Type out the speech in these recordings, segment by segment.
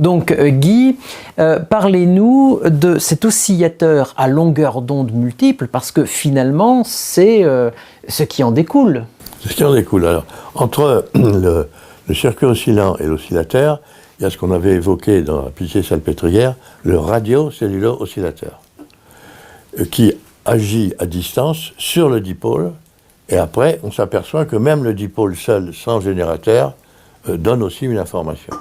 Donc Guy, parlez-nous de cet oscillateur à longueur d'onde multiple, parce que finalement c'est ce qui en découle. C'est ce qui en découle. Alors, entre le circuit oscillant et l'oscillateur, il y a ce qu'on avait évoqué dans la pitié salpêtrière, le radiocellulo-oscillateur, qui agit à distance sur le dipôle, et après on s'aperçoit que même le dipôle seul, sans générateur, donne aussi une information.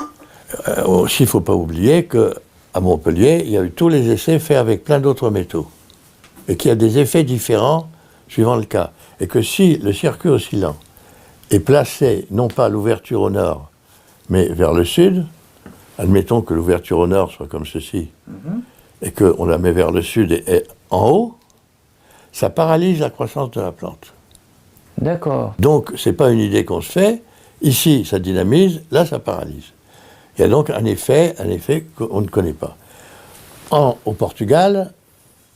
Aussi, il ne faut pas oublier qu'à Montpellier, il y a eu tous les essais faits avec plein d'autres métaux, et qu'il y a des effets différents suivant le cas. Et que si le circuit oscillant est placé, non pas à l'ouverture au nord, mais vers le sud, admettons que l'ouverture au nord soit comme ceci, et qu'on la met vers le sud et en haut, ça paralyse la croissance de la plante. D'accord. Donc, ce n'est pas une idée qu'on se fait. Ici, ça dynamise, là, ça paralyse. Il y a donc un effet qu'on ne connaît pas. Au Portugal,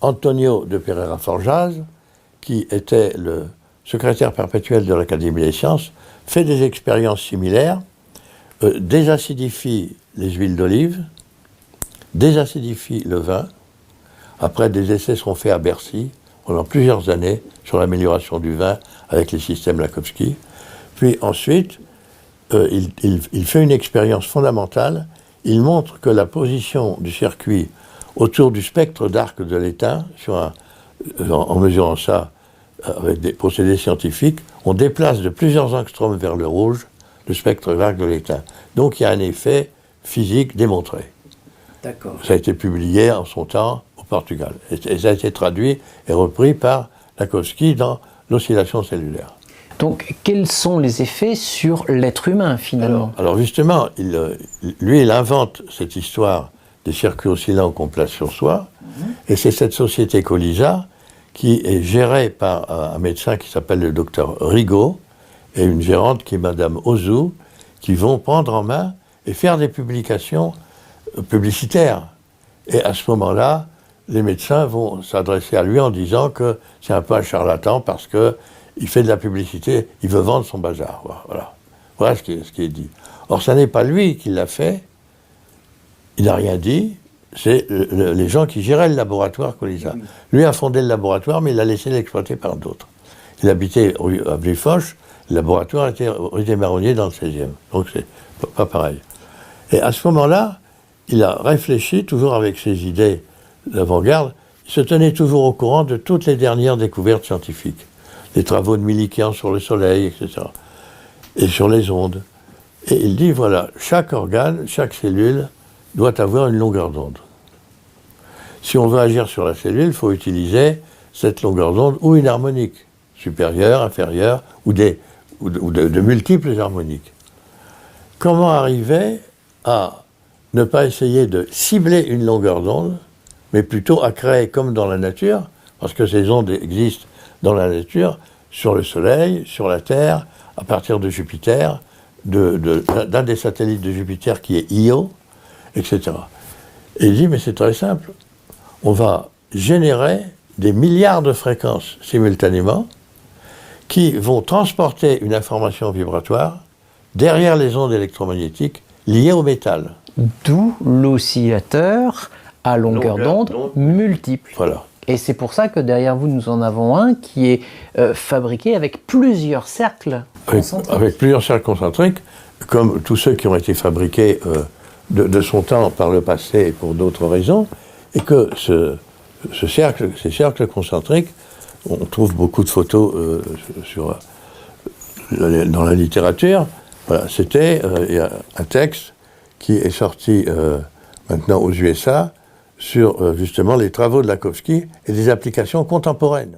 Antonio de Pereira Forjas, qui était le secrétaire perpétuel de l'Académie des sciences, fait des expériences similaires, désacidifie les huiles d'olive, désacidifie le vin. Après, des essais seront faits à Bercy pendant plusieurs années sur l'amélioration du vin avec les systèmes Lakowski. Puis ensuite, il fait une expérience fondamentale. Il montre que la position du circuit autour du spectre d'arc de l'étain, en mesurant ça avec des procédés scientifiques, on déplace de plusieurs angstroms vers le rouge le spectre d'arc de l'étain. Donc il y a un effet physique démontré. D'accord. Ça a été publié en son temps au Portugal. Et ça a été traduit et repris par Lakowski dans l'oscillation cellulaire. Donc, quels sont les effets sur l'être humain, finalement? Alors justement, lui, il invente cette histoire des circuits oscillants qu'on place sur soi, et c'est cette société Colisa qui est gérée par un médecin qui s'appelle le docteur Rigaud, et une gérante qui est Madame Ozou, qui vont prendre en main et faire des publications publicitaires. Et à ce moment-là, les médecins vont s'adresser à lui en disant que c'est un peu un charlatan parce qu'il fait de la publicité, il veut vendre son bazar. Voilà ce qui est dit. Or, ce n'est pas lui qui l'a fait, il n'a rien dit, c'est les gens qui géraient le laboratoire Colisa. Lui a fondé le laboratoire, mais il a laissé l'exploiter par d'autres. Il habitait à Villefoche, le laboratoire était rue des Marronniers dans le 16e, donc c'est pas pareil. Et à ce moment-là, il a réfléchi, toujours avec ses idées d'avant-garde, il se tenait toujours au courant de toutes les dernières découvertes scientifiques, les travaux de Millikan sur le Soleil, etc., et sur les ondes. Et il dit, voilà, chaque organe, chaque cellule doit avoir une longueur d'onde. Si on veut agir sur la cellule, il faut utiliser cette longueur d'onde ou une harmonique, supérieure, inférieure, ou de multiples harmoniques. Comment arriver à ne pas essayer de cibler une longueur d'onde, mais plutôt à créer comme dans la nature, parce que ces ondes existent dans la nature, sur le Soleil, sur la Terre, à partir de Jupiter, d'un des satellites de Jupiter qui est Io, etc. Et il dit, mais c'est très simple, on va générer des milliards de fréquences simultanément qui vont transporter une information vibratoire derrière les ondes électromagnétiques liées au métal. D'où l'oscillateur à longueur d'onde multiple. Voilà. Et c'est pour ça que derrière vous, nous en avons un qui est fabriqué avec plusieurs cercles concentriques. Avec plusieurs cercles concentriques, comme tous ceux qui ont été fabriqués de son temps par le passé et pour d'autres raisons, et que ces cercles concentriques, on trouve beaucoup de photos dans la littérature. Voilà, il y a un texte qui est sorti maintenant aux USA sur justement les travaux de Lakowski et des applications contemporaines.